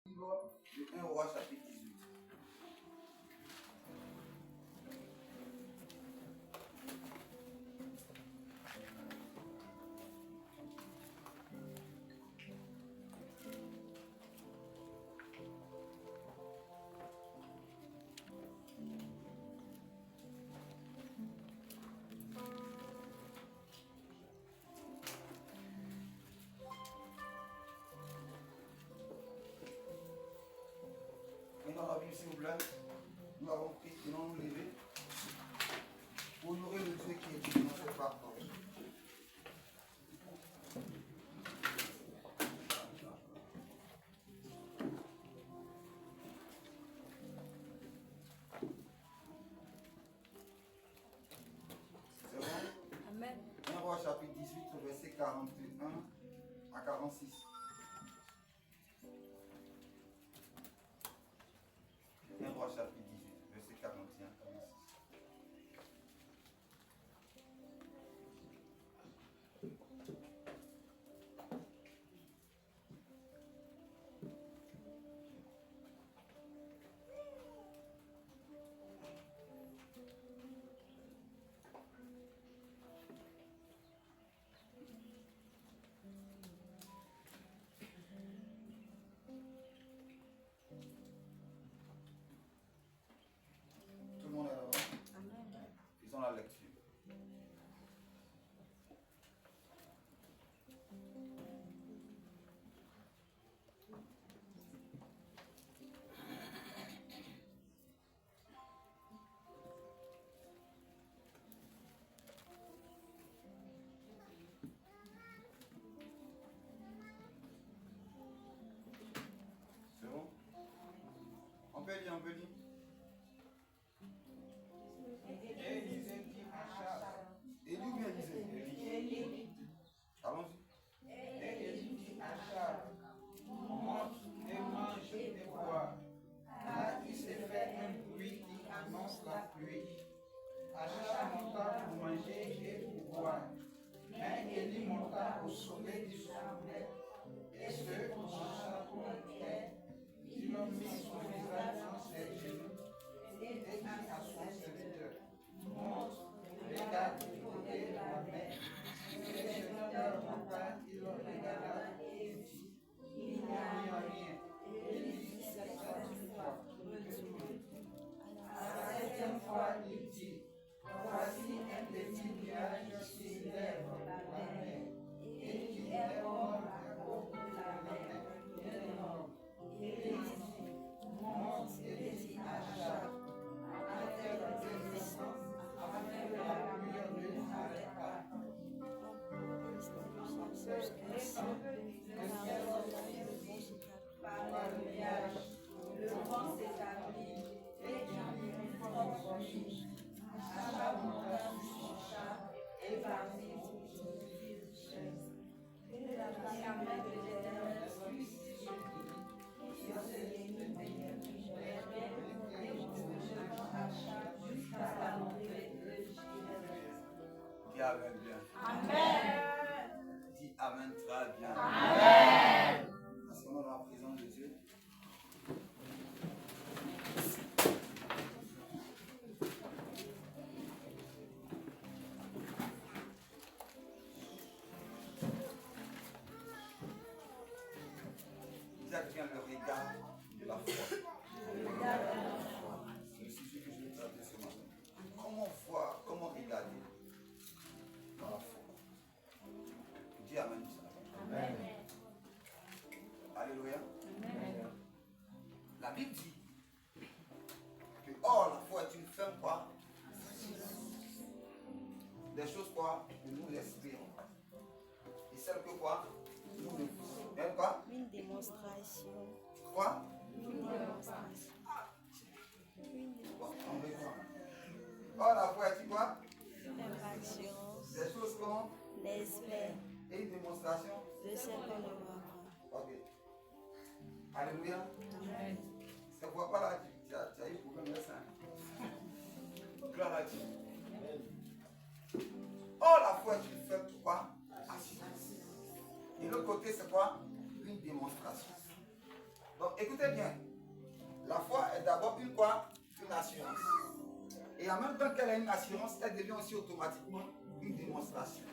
De 1 Roi chapitre 18. Dans la Bible, s'il vous plaît, nous avons pris, nous allons nous lever pour honorer le Dieu qui est Dieu dans cette parole. C'est bon? Amen. 1 Roi chapitre 18, verset 41 à 46. 1 Roi chapitre 18, verset 41 à 46. Tout le monde est là-bas? Amen. Ils ont la lecture. C'est bon? On peut lire, on peut lire. Élie ou bien Élisée? Allons-y. Et Élie dit à Charles, monte et mange et bois, car il s'est fait un bruit qui annonce la pluie. Achab monta pour manger et pour boire, mais Élie monta au sommet du sommet, et ceux qui chapeau étaient, ils l'ont mis son visage dans ses genoux, et dit à son serviteur, monte, regarde du côté de la mer. Le serviteur monta, il le regarda et dit, il n'y a rien. Et il dit cette fois, retourne. À la septième fois, il dit, voici un petit nuage qui s'élève dans la mer, et qui est comme la côte de la mer, bien énorme. Et il dit, monte et dis à Jacques, à terre de descendre, afin que la pluie ne s'arrête pas. Le ciel par le nuage, le vent s'établit, et il y eut une forte nuit. Achab monta sur son char et partit pour une ville chaise. Et la main de l'Éternel fut sur lui, qui se réunit et bouge Achab jusqu'à la montée de Jérusalem. Dis Amen bien. Amen. Dis Amen très bien. Amen. Parce qu'on est dans la présence de Dieu. Dis à quelqu'un le regard de la foi. C'est le sujet que je vais traiter ce matin. Comment voir, comment regarder dans la foi. Dis Amen. Amen. Alléluia. Amen. La Bible dit que or la foi est une fin quoi? Des choses quoi? Que nous espérons. Et celle que quoi? Nous ne faisons. Elle quoi? Une démonstration. Quoi? Une démonstration. Bon, on reprend. Or la foi est une quoi? Une assurance. Des choses qu'on L'espère et une démonstration. de ce qu'on ne voit pas. Ok. Alléluia. Amen. C'est pourquoi là, tu as eu problème de ça. Gloire à Dieu. Or la foi est une faible quoi? Assurance. Et l'autre côté c'est quoi? Une démonstration. Donc écoutez bien. La foi est d'abord une quoi? Une assurance. Et en même temps qu'elle a une assurance, elle devient aussi automatiquement une démonstration.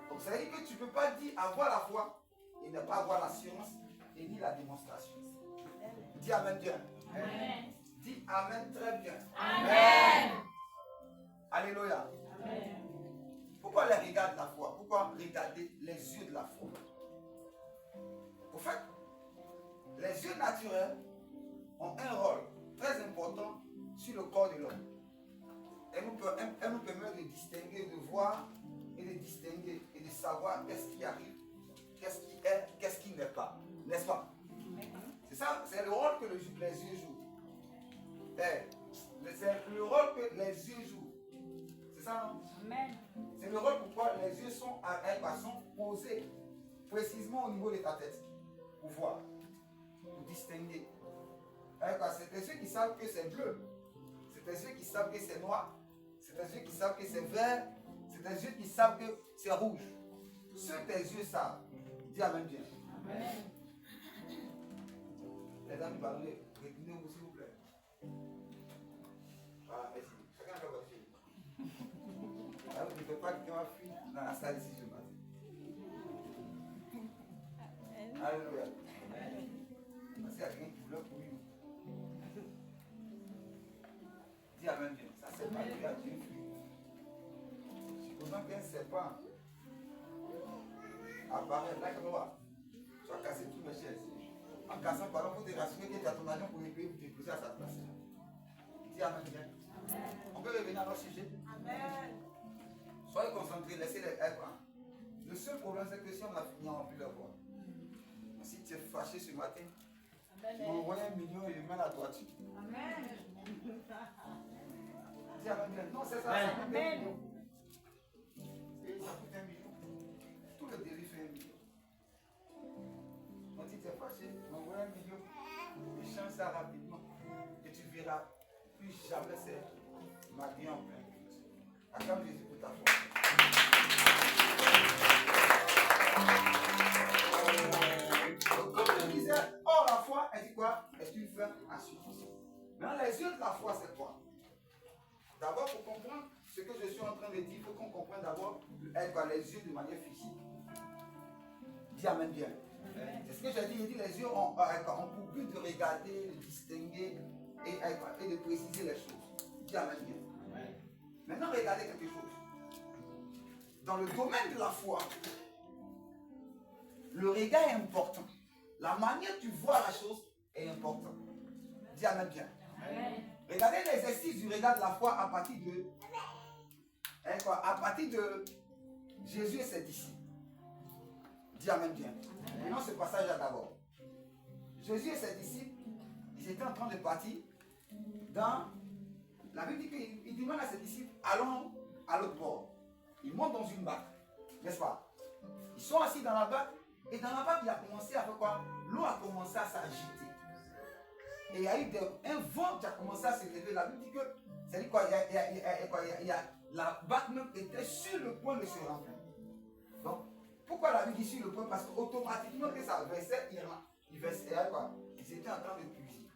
Donc ça veut dire que tu ne peux pas dire avoir la foi et ne pas avoir l'assurance et ni la démonstration. Dis Amen bien. Amen. Dis Amen très bien. Amen. Alléluia. Pourquoi les regards de la foi? Pourquoi regarder les yeux de la foi? Au fait, les yeux naturels ont un rôle très important sur le corps de l'homme. Elle nous permet de distinguer, de voir et de distinguer et de savoir qu'est-ce qui arrive, qu'est-ce qui est, qu'est-ce qui n'est pas. N'est-ce pas? C'est ça, c'est le rôle que les yeux jouent. C'est le rôle que les yeux jouent. C'est ça, non? C'est le rôle pourquoi les yeux sont posés précisément au niveau de ta tête. Pour voir, pour distinguer. C'est des yeux qui savent que c'est bleu. C'est des yeux qui savent que c'est noir. C'est des yeux qui savent que c'est vert. C'est des yeux qui savent que c'est rouge. Ceux que tes yeux savent. Dis Amen bien. Amen. Les amis, pardonnez, retenez-vous s'il vous plaît. Voilà, merci. Chacun a votre fille. Alors, je ne veux pas que ma fille dans la salle ici ce matin. Alléluia. Parce qu'il y a quelqu'un qui voulait pour lui. Dis Amen bien. Ça c'est pas lui à Dieu. Supposons qu'un serpent apparaît là comme moi. Tu vas casser toutes mes chaises. En cassant par exemple pour te rassurer que tu as ton agent pour les payer pour te poser à sa place. Dis Amen bien. On peut revenir à notre sujet. Amen. Soyez concentrés, laissez les être. Le seul problème c'est que si on a fini, on n'a plus la voix. Si tu es fâché ce matin, tu m'envoies 1 million et je mets la toiture. Amen. Dis Amen bien. Non, c'est ça. Ça coûte 1 million. Et ça coûte 1 million. Tout le délit fait 1 million. Donc si tu es fâché, tu m'envoies 1 million. Tu changes ça rapidement. Et tu verras plus jamais c'est ma vie en plein culte. Acclame Jésus pour ta foi. Comme je disais, or la foi, elle dit quoi? Est une ferme assurance. Maintenant, les yeux de la foi, c'est quoi? D'abord, pour comprendre ce que je suis en train de dire, il faut qu'on comprenne d'abord les yeux de manière physique. Dis Amen bien. C'est ce que j'ai dit. Il dit les yeux ont pour but de regarder, de distinguer et de préciser les choses. Dis Amen bien. Maintenant, regardez quelque chose. Dans le domaine de la foi, le regard est important. La manière dont tu vois la chose est importante. Dis Amen bien. Regardez l'exercice du regard de la foi à partir de Jésus et ses disciples. Dis Amen bien. Prenons ce passage-là d'abord. Jésus et ses disciples, ils étaient en train de partir dans... La Bible dit qu'il demande à ses disciples, allons à l'autre bord. Ils montent dans une barque, n'est-ce pas? Ils sont assis dans la barque, et dans la barque, il a commencé à faire quoi? L'eau a commencé à s'agiter. Et il y a eu un vent qui a commencé à se lever. La Bible dit que, c'est-à-dire quoi? La barque même était sur le point de se remplir. Donc, pourquoi la Bible dit sur le point? Parce qu'automatiquement que ça versait, ils étaient en train de puiser.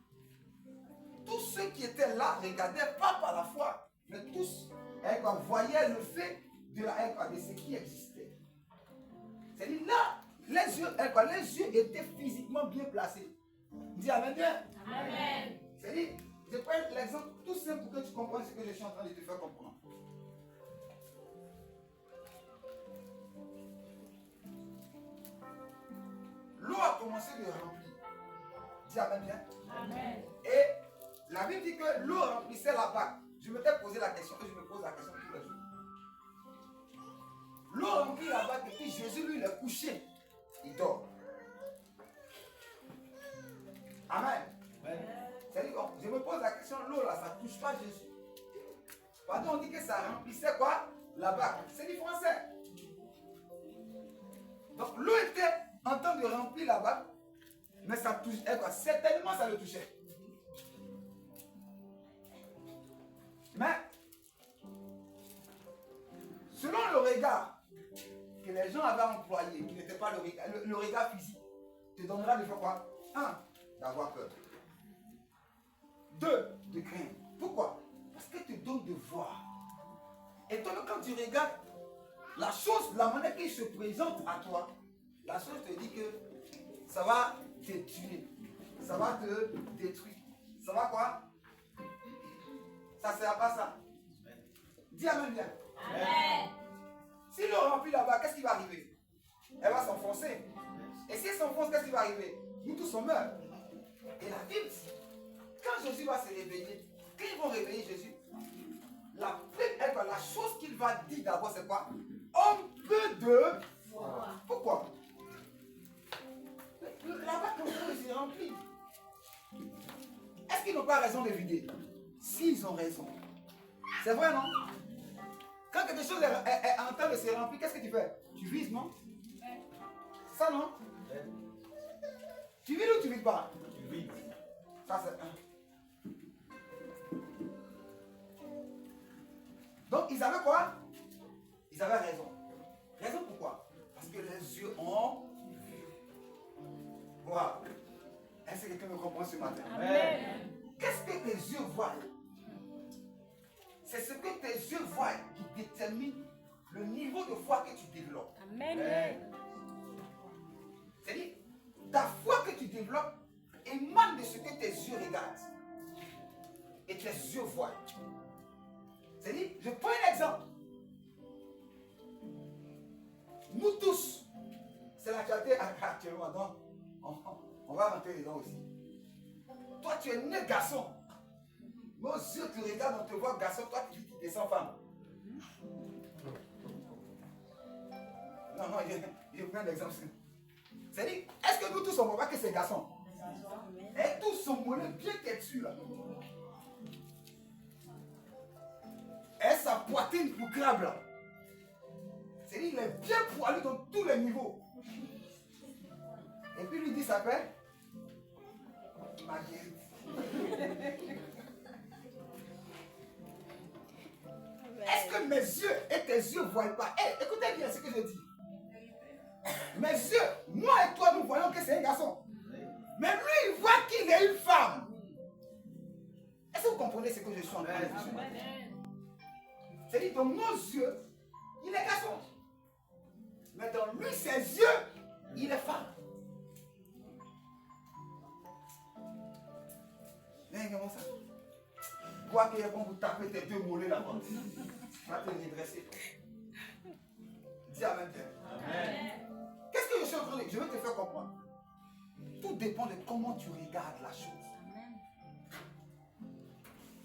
Tous ceux qui étaient là regardaient pas par la foi, mais tous voyaient le fait de ce qui existait. C'est-à-dire là, les yeux étaient physiquement bien placés. Dis Amen bien. Amen. C'est-à-dire, je prends l'exemple tout simple pour que tu comprennes ce que je suis en train de te faire comprendre. L'eau a commencé de remplir. Dis Amen bien. Amen. Et la Bible dit que l'eau remplissait la barque. Je m'étais posé la question et je me pose la question tous les jours. L'eau remplit la barque et puis Jésus lui il est couché. Il dort. Amen. C'est-à-dire, je me pose la question, l'eau là, ça ne touche pas Jésus. Pardon, on dit que ça remplissait quoi? La barque. C'est du français. Donc l'eau était en train de remplir la barque, mais ça touchait quoi? Certainement ça le touchait. Mais, selon le regard que les gens avaient employé, qui n'était pas le regard physique, te donnera de faire quoi? d'avoir peur. 2, de craindre. Pourquoi? Parce qu'elle te donne de voir. Et toi, quand tu regardes la chose, la manière qu'il se présente à toi, la chose te dit que ça va te tuer. Ça va te détruire. Ça va quoi? Ça ne sert pas ça. Dis amen bien. Amen. Si l'eau remplit là-bas, qu'est-ce qui va arriver? Elle va s'enfoncer. Et si elle s'enfonce, qu'est-ce qui va arriver? Nous tous on meurt. Et la Bible dit, quand Jésus va se réveiller, quand ils vont réveiller Jésus, la chose qu'il va dire d'abord, c'est quoi? Homme peu de foi. Pourquoi? Là-bas, comme ça, c'est rempli. Est-ce qu'ils n'ont pas raison de vider? Si, ils ont raison. C'est vrai, non? Quand quelque chose est en train de se remplir, qu'est-ce que tu fais? Tu vises, non? C'est ça, non? Tu vides ou tu vides pas? Tu vides. Ça, c'est un. Donc, ils avaient quoi? Ils avaient raison. Raison pourquoi? Parce que les yeux ont vu. Wow. Est-ce que quelqu'un me comprend ce matin? Amen. Qu'est-ce que tes yeux voient? C'est ce que tes yeux voient qui détermine le niveau de foi que tu développes. Amen. C'est-à-dire, ta foi que tu développes émane de ce que tes yeux regardent. Et tes yeux voient. C'est-à-dire, je prends un exemple. Nous tous, c'est l'actualité actuellement, donc on va rentrer dedans aussi. Toi, tu es né garçon. Nos yeux, tu regardes, on te voit garçon, toi, tu descends femme. Non, je prends l'exemple. C'est-à-dire, est-ce que nous tous, on ne voit pas que c'est garçon? Et tous sont mollets bien têtus là. Et sa poitrine bouclable là. C'est-à-dire, il est bien poilu dans tous les niveaux. Et puis lui dit, ça s'appelle Marguerite. Est-ce que mes yeux et tes yeux ne voient pas? Hey, écoutez bien ce que je dis. Mes yeux, moi et toi, nous voyons que c'est un garçon. Mais lui, il voit qu'il est une femme. Est-ce que vous comprenez ce que je suis en train de dire? C'est-à-dire, dans nos yeux, il est garçon. Mais dans lui, ses yeux, il est femme. Mais comment ça? Quoi qu'il y ait bon vous taper tes deux mollets là-bas. Tu vas te redresser. Dis amen. Amen. Qu'est-ce que je suis en train de dire? Je vais te faire comprendre. Tout dépend de comment tu regardes la chose.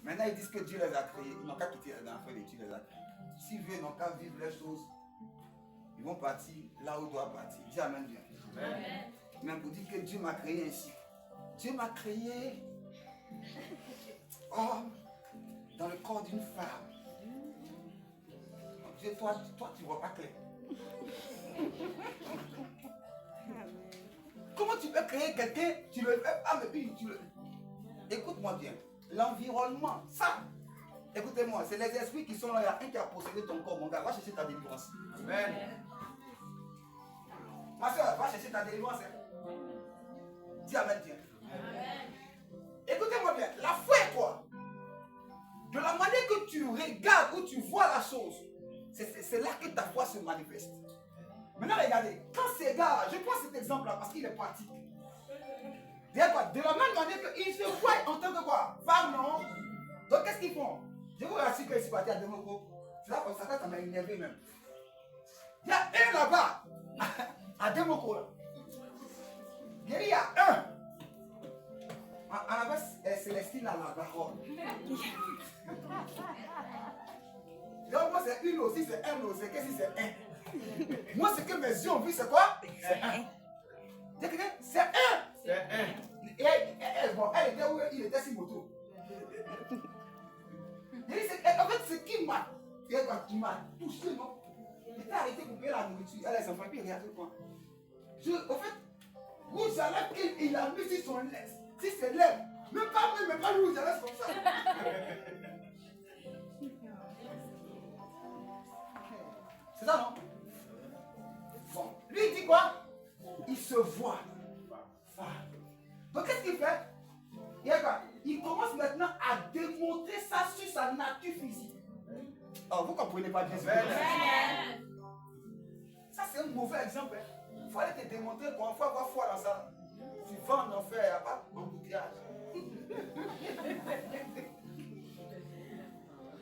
Maintenant, ils disent que Dieu les a créés. Ils n'ont qu'à quitter les enfants et Dieu les a créés. S'ils veulent, ils n'ont qu'à vivre les choses. Ils vont partir là où ils doivent partir. Dis amen bien. Amen. Mais vous dites que Dieu m'a créé ainsi. Dieu m'a créé homme dans le corps d'une femme. Dieu, toi, tu ne vois pas clair. Comment tu peux créer quelqu'un, tu le fais pas, mais puis tu le... Écoute-moi bien. L'environnement, ça, écoutez-moi, c'est les esprits qui sont là. Il y a un qui a possédé ton corps, mon gars. Va chercher ta délivrance. Amen. Ma soeur, va chercher ta délivrance. Hein. Dis amen, tiens. Amen. Écoutez-moi bien. La foi est quoi? De la manière que tu regardes ou tu vois la chose, c'est là que ta foi se manifeste. Maintenant, regardez. Quand ces gars, je prends cet exemple-là parce qu'il est pratique. De la même manière qu'ils se voient en tant que quoi? Femme, non? Donc, qu'est-ce qu'ils font? Je vous rassure que je suis parti à Demoko. C'est là comme ça m'a énervé même. Il y a un là-bas, à Demoko. Là. Il y a un. En bas, Célestine à la baronne. Donc, moi, c'est une aussi, c'est un aussi. Qu'est-ce que c'est un? Moi, ce que mes yeux ont vu, c'est quoi? C'est un. C'est un. C'est un. Elle était où? Il était sur moto. En fait, ce qui m'a touché, non? Il était arrêté pour payer la nourriture. Elle les enfants, puis regardez quoi. Au fait, rouge à lèvres qu'il a mis sur son lèvre. Si c'est lèvres, même pas rouge à lèvres comme ça. C'est ça, non? Bon, lui il dit quoi? Il se voit. Donc qu'est-ce qu'il fait? Il commence maintenant à démontrer ça sur sa nature physique. Oh, vous ne comprenez pas bien ce que je dis. Ça, c'est un mauvais exemple. Il faut aller te démontrer qu'on faut avoir foi dans ça. Tu vas en enfer, il n'y a pas d'embouteillage.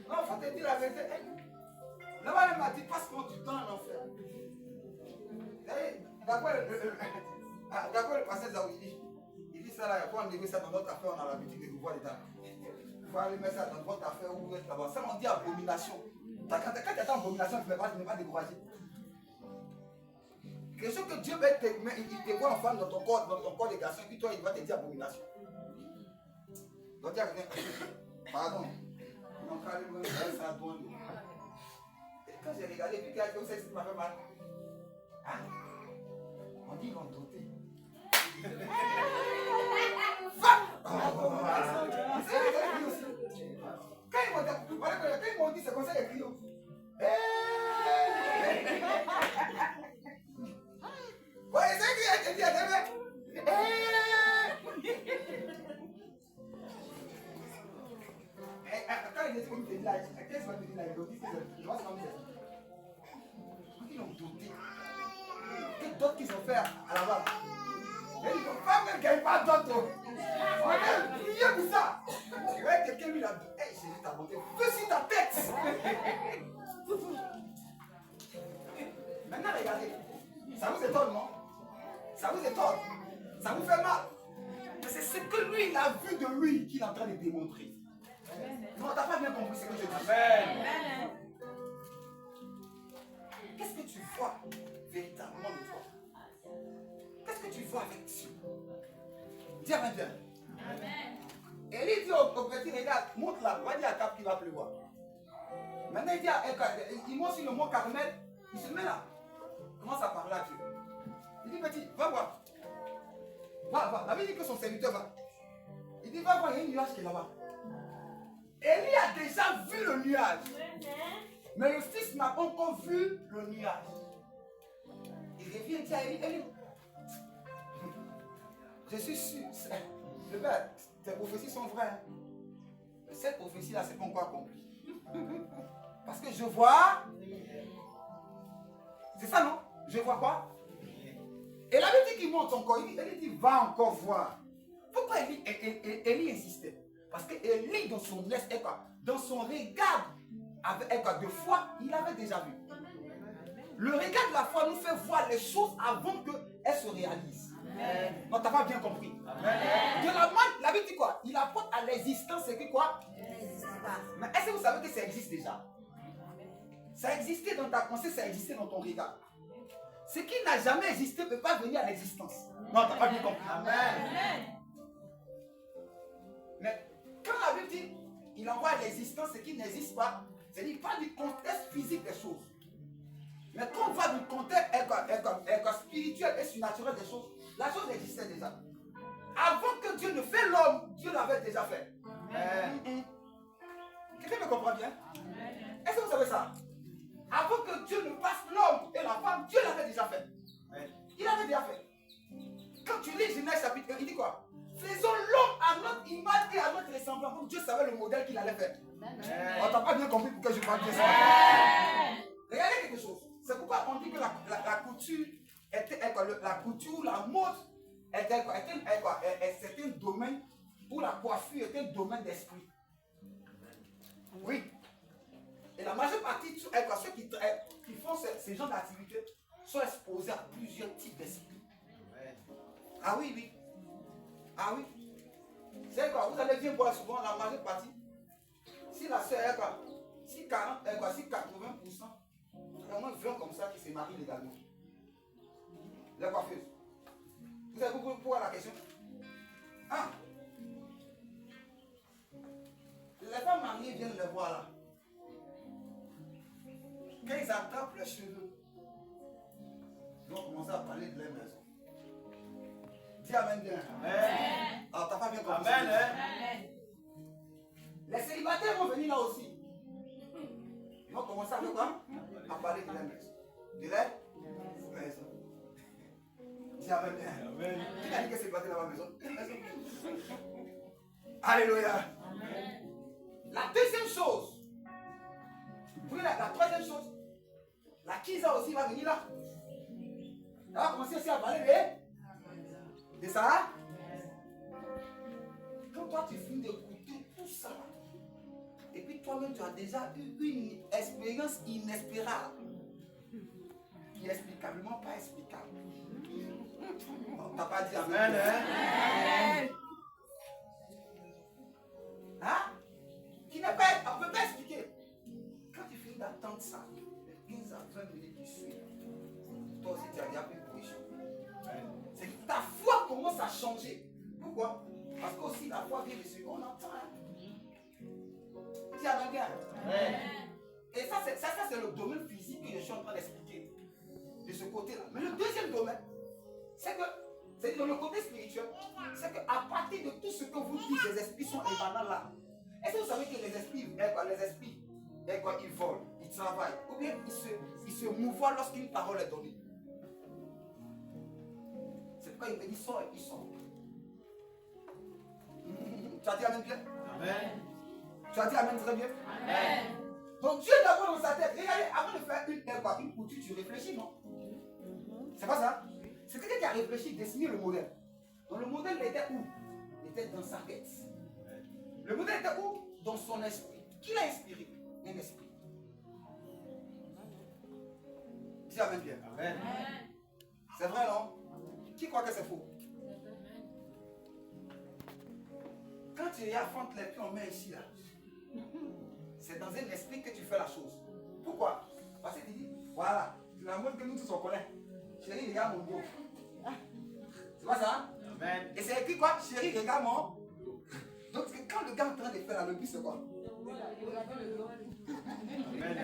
Non, il faut te dire la vérité. Là-bas, elle m'a dit, passe du temps en enfer. D'accord, le pasteur Zaou, il dit ça là, il faut enlever ça dans notre affaire, on a l'habitude de nous voir les dames. Il faut aller mettre ça dans votre affaire ou vous êtes là-bas. Ça, on dit abomination. Quand tu es en abomination, tu ne vas pas décourager. Quelque chose que Dieu il te voit en femme dans ton corps de garçon, puis toi, il va te dire abomination. Donc, dis à quelqu'un, pardon. Non, carrément, ça doit. Et quand j'ai regardé, puis quelqu'un qui m'a fait mal. Hein? On dit qu'ils vont doter. Quand ils m'ont dit, c'est comme ça les cris. Ouais, c'est qui a dit quand il est comme il dit là, qu'est-ce qu'il va te dire là? Il va se rendre. Ils l'ont doté. Quel d'autres qu'ils ont fait à la base? Et ils ne peuvent pas même qu'il n'y ait pas d'autres. On a prié pour ça. Ouais, quelqu'un lui a dit, hey, Jésus t'a monté, feu sur ta tête. Maintenant, regardez. Ça vous étonne, non? Ça vous étonne? Ça vous fait mal? Mais c'est ce que lui, il a vu de lui qu'il est en train de démontrer. Non, tu n'as pas bien compris ce que je dis. Amen. Qu'est-ce que tu vois véritablement de toi? Qu'est-ce que tu vois avec Dieu? Dis Amen. Amen. Et il dit au petit, regarde, monte là, on va dire à Cap qu'il va pleuvoir. Maintenant il monte sur le mont Carmel, il se met là. Il commence à parler à Dieu. Il dit petit, va voir. Va. La Bible dit que son serviteur va. Il dit va voir, il y a un nuage qui est là-bas. Élie a déjà vu le nuage. Mais le fils n'a pas encore vu le nuage. Il revient et dit à Élie, je suis sûr, le père, tes prophéties sont vraies. Mais cette prophétie-là, c'est pas encore accompli. Parce que je vois. C'est ça, non? Je vois quoi? Et la Bible dit qu'il monte encore. Il dit, va encore voir. Pourquoi Élie insistait? Parce que Élie, dans son est quoi? Dans son regard de foi, il avait déjà vu. Le regard de la foi nous fait voir les choses avant qu'elles se réalisent. Non, tu n'as pas bien compris. De la Bible dit quoi? Il apporte à l'existence ce que quoi? Mais est-ce que vous savez que ça existe déjà? Ça existait dans ta pensée, ça existait dans ton regard. Ce qui n'a jamais existé ne peut pas venir à l'existence. Non, tu n'as pas bien compris. Amen. Mais quand la Bible dit, il envoie à l'existence ce qui n'existe pas, c'est-à-dire qu'il parle du contexte physique des choses. Mais quand on va du contexte spirituel et surnaturel des choses, la chose existait déjà. Avant que Dieu ne fait l'homme, Dieu l'avait déjà fait. Quelqu'un me comprend bien? Est-ce que vous savez ça? Avant que Dieu ne fasse l'homme et la femme, Dieu l'avait déjà fait. Il avait déjà fait. Quand tu lis Genèse chapitre 1, il dit quoi? Faisons l'homme à notre image et à notre ressemblance. Donc Dieu savait le modèle qu'il allait faire. On t'a pas bien compris pourquoi je parle de ça. Regardez quelque chose. C'est pourquoi on dit que la couture était la couture, la mode était quoi? C'était un domaine où la coiffure était un domaine d'esprit. Oui. Et la majeure partie, ceux qui font ces genres d'activités sont exposés à plusieurs types d'esprits. Ah oui. Ah oui. C'est quoi? Vous allez bien voir souvent la majeure partie. Si la soeur est quoi? Si 40, si 80%, il y a au moins 20 comme ça qui se marient légalement. Les coiffeuses. Vous savez pourquoi la question? Ah! Les femmes mariées viennent les voir là. Quand ils attrapent les cheveux, ils vont commencer à parler de leur maison. Dis Amen bien. Amen. Alors t'as pas bien compris. Amen. Amen. Les célibataires vont venir là aussi. Ils vont commencer à faire quoi? À parler de leur maison. De leur maison. Dis Amen bien. Amen. Qui a dit que c'est célibataire dans la maison? Alléluia. La deuxième chose, puis la troisième chose, la Kisa aussi va venir là. Elle va commencer aussi à parler de ça. Quand toi tu finis d'écouter tout ça, et puis toi-même tu as déjà eu une expérience inespérable, inexplicablement pas explicable. On t'a pas dit amen. Hein? Hein? Qui n'est pas, on ne peut pas expliquer. Quand tu finis d'attendre ça, les 15 à 20 minutes qui suivent, toi aussi tu as déjà pris position. C'est que ta foi commence à changer. Pourquoi? Parce que aussi la foi vient de ce qu'on entend. Tu as bien. Et ça c'est le domaine physique que je suis en train d'expliquer. De ce côté-là. Mais le deuxième domaine, c'est que, c'est dans le côté spirituel, c'est qu'à partir de tout ce que vous dites, les esprits sont émanants là. Est-ce que vous savez que les esprits, ils volent, ils travaillent, ou bien ils se mouvoient lorsqu'une parole est donnée. C'est pourquoi il me dit sort et ils sortent. Tu as dit amen bien? Amen. Tu as dit amen très bien? Amen. Donc Dieu d'abord dans sa tête, regardez, avant de faire une couture, tu réfléchis, non? C'est pas ça? C'est quelqu'un qui a réfléchi, dessiné le modèle. Donc le modèle était où? Il était dans sa tête. Le modèle était où? Dans son esprit. Qui l'a inspiré? Un esprit. Dis amen bien. Amen. C'est vrai, non? Qui croit que c'est faux? Quand tu affrontes les pieds en main ici, là, c'est dans un esprit que tu fais la chose. Pourquoi? Parce que tu dis, voilà, c'est la mode que nous tous on connaît. Chérie, regarde mon dos. C'est pas ça? Amen. Et c'est écrit quoi? Chérie, regarde mon. Donc quand le gars est en train de faire là, le but c'est quoi? Amen.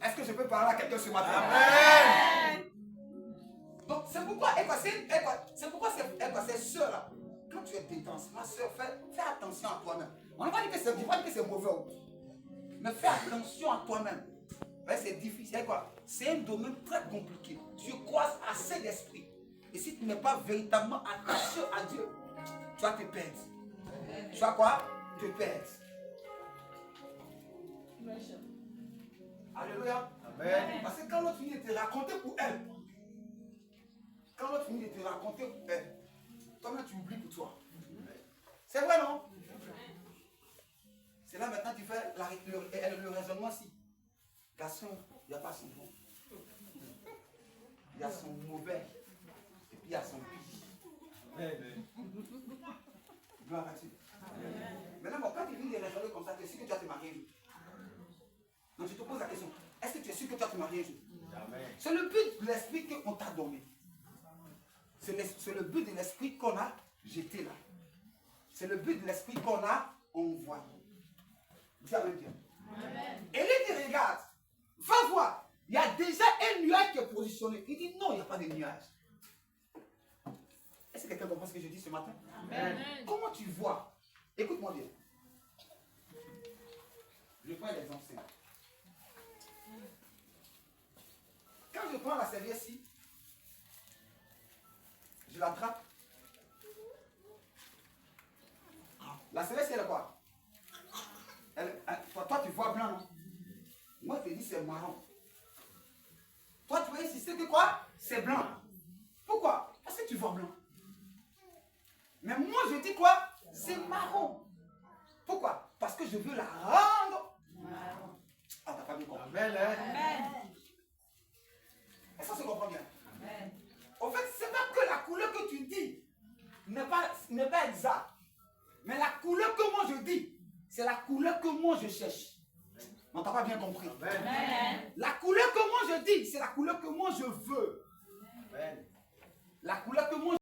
Est-ce que je peux parler à quelqu'un ce matin? Amen. Donc c'est pourquoi, c'est pourquoi ces soeurs-là, quand tu es détense, ma soeur, fais attention à toi-même. On ne va pas dire que c'est mauvais, mais fais attention à toi-même. C'est difficile, quoi? C'est un domaine très compliqué. Tu croises assez d'esprit. Et si tu n'es pas véritablement attaché à Dieu, tu vas te perdre. Tu vas quoi? Te perdre. Alléluia. Amen. Parce que quand l'autre finit de te raconter pour elle, toi-même tu oublies pour toi. C'est vrai, non? C'est là maintenant tu fais le raisonnement si. Garçon, il n'y a pas son bon. Il y a son mauvais. Et puis il y a son pire. Gloire à Dieu. Maintenant, quand tu viens de raisonner comme ça, tu es sûr que tu vas te marier un jour. Donc je te pose la question, est-ce que tu es sûr que tu vas te marier un jour? C'est le but de l'esprit qu'on t'a donné. C'est le but de l'esprit qu'on a jeté là. C'est le but de l'esprit qu'on a envoyé. Dis amen bien. Et lui dit, regarde, va voir, il y a déjà un nuage qui est positionné. Il dit, non, il n'y a pas de nuage. Est-ce que quelqu'un comprend ce que je dis ce matin? Amen. Comment tu vois? Écoute-moi bien. Je prends l'exemple simple. Quand je prends la serviette-ci, je l'attrape. La serviette, elle est quoi? Toi, tu vois blanc, non? Moi, je te dis c'est marron. Toi, tu vas insister que quoi? C'est blanc. Pourquoi? Parce que tu vois blanc. Mais moi, je dis quoi? C'est marron. Pourquoi? Parce que je veux la rendre marron. Ah, t'as pas bien compris. Amen. Est-ce que ça se comprend bien? Amen. En fait, c'est pas que la couleur que tu dis n'est pas exacte. Mais la couleur que moi je dis, c'est la couleur que moi je cherche. On t'a pas bien compris. Amen. La couleur que moi je dis, c'est la couleur que moi je veux. Amen. La couleur que moi